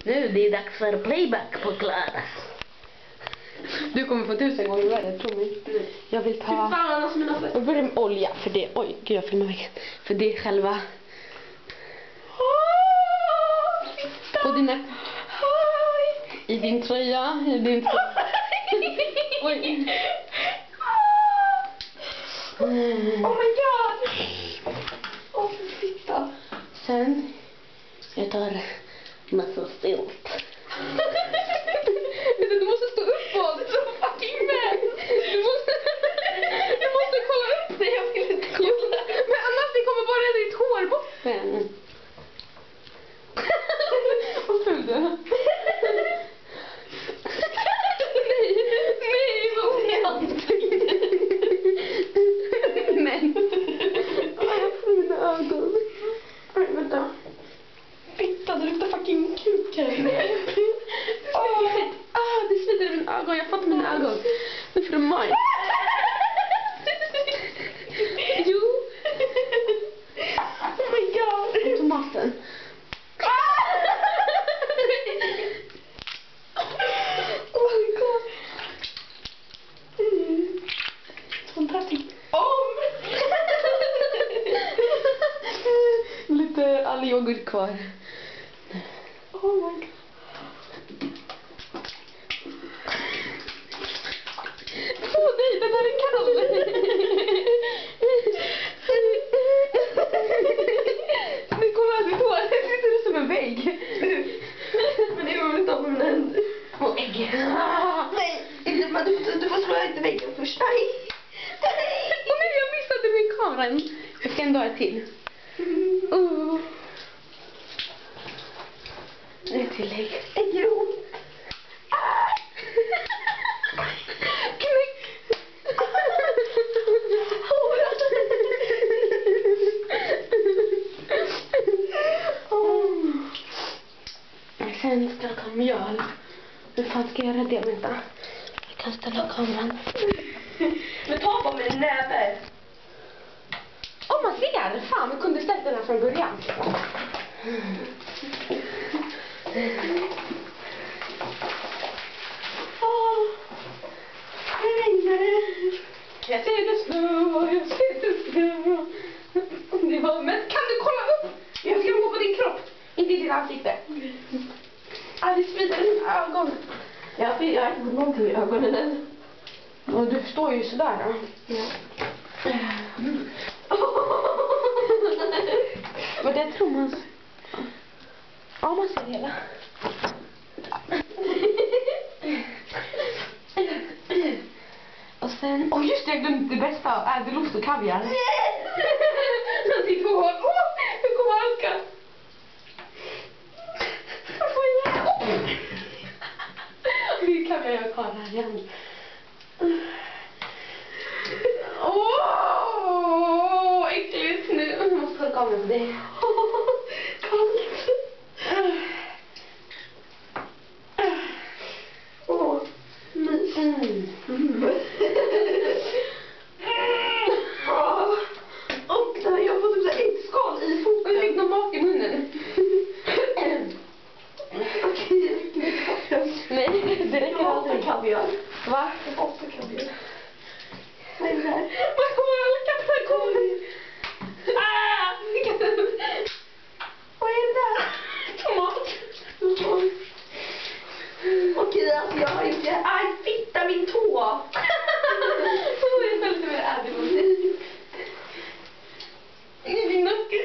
Nu det är dags för playback på Klara. Du kommer få 1000 gånger värre, tro mig. Jag vill ta... Jag börjar med olja, för det... Oj, gud jag filmar vägen. För det är själva... På dina... I din tröja, i din tröja. Oj. Oh my god! Åh, fitta. Sen... Jag tar massa stilt. Du måste stå uppåt. Du är så fucking mad. Du måste kolla upp. Nej, jag vill inte kolla. Men annars det kommer bara ditt hår botten. Vad ful du är. Nej, vad är allting? Men. Jag får mina ögon. Oj, vänta. Fitta, det luktar fucking kuk här. Det svider i mina ögon. Jag har fått mina ögon. Nu får du maj. Jo. Oh my god. Tomaten. Oh my god. Fantastiskt. Lite all yoghurt kvar. Oh my god. Åh nej, den här är kall. Men kolla, ditt hår. Det sitter som en vägg. Men det går inte av med mina händer. Och ägg. Nej, du får slå ut väggen först. Nej. Åh nej, jag missade min kameran. Jag ska ändå ha ett till. Ett tillägg. Äggro. Sen ska jag ta mjöl. Hur fan ska jag göra det? Vänta. Jag kan ställa kameran. Men ta på med en näve. Åh, man ser! Fan, vi kunde ställt den här från början. Jag ser det snö, jag ser det snö. Det var, men kan du kolla upp? Jag ska gå på din kropp, inte i ditt ansikte. Det svider i mina ögon. Jag har inte fått någonting i ögonen än. Och du står ju sådär då. Ja. Men det tror man... Ja, man ser hela. Och sen... Åh, just det, jag glömde det bästa. Ädelost och kaviar. Ditt hår. Jag kommer halka. Det kaviar jag kvar här igen. Äckligt nu. Jag måste ta kameran på dig. Kallt. Mys. Och jag har fått typ så äggskal i foten. Jag fick någon mat i munnen. Okej, det räcker med kaviar. Nej, det räcker aldrig. Kaviar. Va? Jag hatar kaviar. Vad är det här? Vad kommer alla katter kommer? Vad är det där? Tomat. Okej, alltså jag har inte... Aj, fitta min tå! Så är det lite mer ädelost. I min nacke.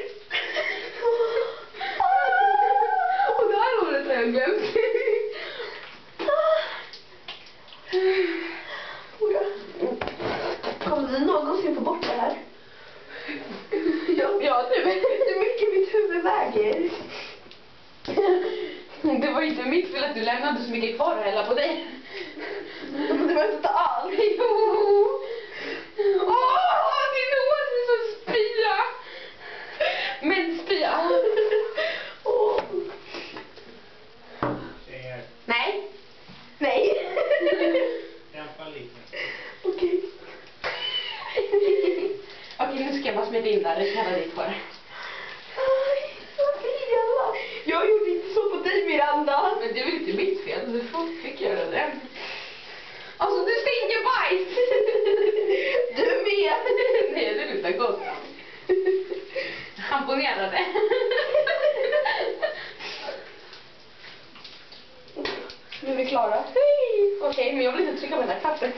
Och det här året har jag glömt. Kommer du någonsin få bort det här? Ja, du vet hur mycket mitt huvud väger. Det var inte mitt fel att du lämnade så mycket kvar att hälla på dig. Det var inte allt. Jo. Din hår är så spya. Men spya. Nej. Nej. Dämpa lite. Okej. Okej, nu ska jag bara smeta in där. Det kallar dit på det. Jag gjorde inte så på dig, Miranda. Men det är väl inte mitt fel, du fick göra det. Alltså du stinker bajs! Du med! Nej, det luktar gott. Imponerade. Nu är vi klara. Okej, men jag vill inte trycka på den här kaffen.